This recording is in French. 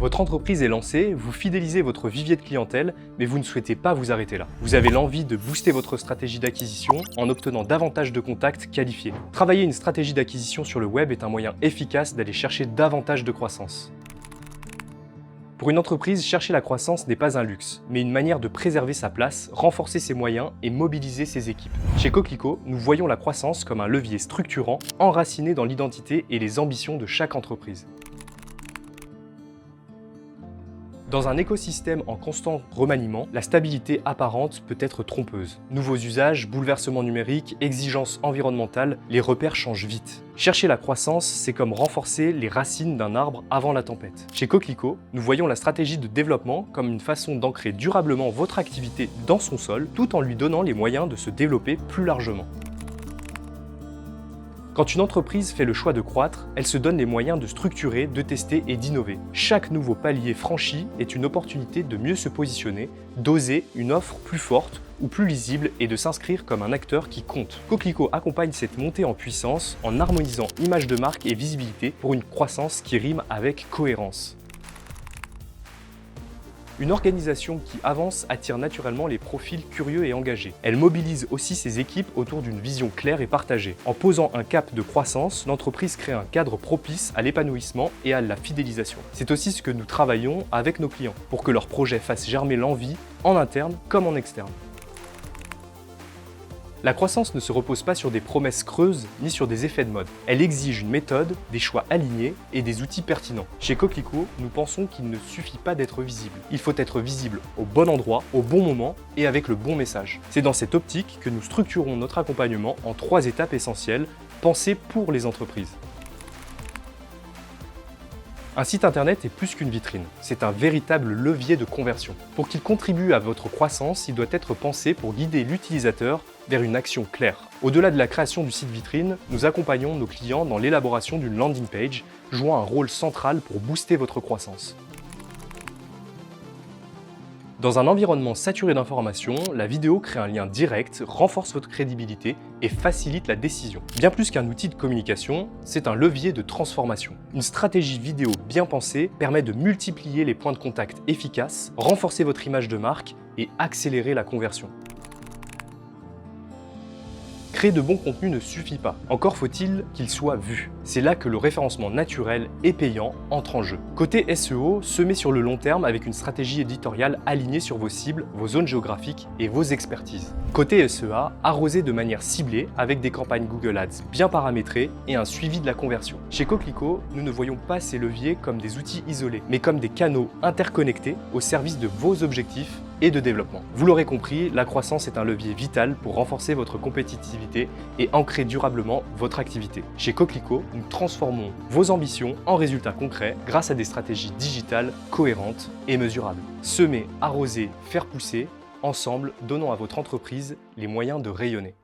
Votre entreprise est lancée, vous fidélisez votre vivier de clientèle, mais vous ne souhaitez pas vous arrêter là. Vous avez l'envie de booster votre stratégie d'acquisition en obtenant davantage de contacts qualifiés. Travailler une stratégie d'acquisition sur le web est un moyen efficace d'aller chercher davantage de croissance. Pour une entreprise, chercher la croissance n'est pas un luxe, mais une manière de préserver sa place, renforcer ses moyens et mobiliser ses équipes. Chez Coquelicot, nous voyons la croissance comme un levier structurant, enraciné dans l'identité et les ambitions de chaque entreprise. Dans un écosystème en constant remaniement, la stabilité apparente peut être trompeuse. Nouveaux usages, bouleversements numériques, exigences environnementales, les repères changent vite. Chercher la croissance, c'est comme renforcer les racines d'un arbre avant la tempête. Chez Coquelicot, nous voyons la stratégie de développement comme une façon d'ancrer durablement votre activité dans son sol, tout en lui donnant les moyens de se développer plus largement. Quand une entreprise fait le choix de croître, elle se donne les moyens de structurer, de tester et d'innover. Chaque nouveau palier franchi est une opportunité de mieux se positionner, d'oser une offre plus forte ou plus lisible et de s'inscrire comme un acteur qui compte. Coquelicot accompagne cette montée en puissance en harmonisant image de marque et visibilité pour une croissance qui rime avec cohérence. Une organisation qui avance attire naturellement les profils curieux et engagés. Elle mobilise aussi ses équipes autour d'une vision claire et partagée. En posant un cap de croissance, l'entreprise crée un cadre propice à l'épanouissement et à la fidélisation. C'est aussi ce que nous travaillons avec nos clients, pour que leurs projets fassent germer l'envie, en interne comme en externe. La croissance ne se repose pas sur des promesses creuses ni sur des effets de mode. Elle exige une méthode, des choix alignés et des outils pertinents. Chez Coquelicot, nous pensons qu'il ne suffit pas d'être visible. Il faut être visible au bon endroit, au bon moment et avec le bon message. C'est dans cette optique que nous structurons notre accompagnement en 3 étapes essentielles, pensées pour les entreprises. Un site internet est plus qu'une vitrine, c'est un véritable levier de conversion. Pour qu'il contribue à votre croissance, il doit être pensé pour guider l'utilisateur vers une action claire. Au-delà de la création du site vitrine, nous accompagnons nos clients dans l'élaboration d'une landing page, jouant un rôle central pour booster votre croissance. Dans un environnement saturé d'informations, la vidéo crée un lien direct, renforce votre crédibilité et facilite la décision. Bien plus qu'un outil de communication, c'est un levier de transformation. Une stratégie vidéo bien pensée permet de multiplier les points de contact efficaces, renforcer votre image de marque et accélérer la conversion. Créer de bons contenus ne suffit pas, encore faut-il qu'ils soient vus. C'est là que le référencement naturel et payant entre en jeu. Côté SEO, semez sur le long terme avec une stratégie éditoriale alignée sur vos cibles, vos zones géographiques et vos expertises. Côté SEA, arrosez de manière ciblée avec des campagnes Google Ads bien paramétrées et un suivi de la conversion. Chez Coquelicot, nous ne voyons pas ces leviers comme des outils isolés, mais comme des canaux interconnectés au service de vos objectifs et de développement. Vous l'aurez compris, la croissance est un levier vital pour renforcer votre compétitivité et ancrer durablement votre activité. Chez Coquelicot, nous transformons vos ambitions en résultats concrets grâce à des stratégies digitales cohérentes et mesurables. Semer, arroser, faire pousser, ensemble, donnons à votre entreprise les moyens de rayonner.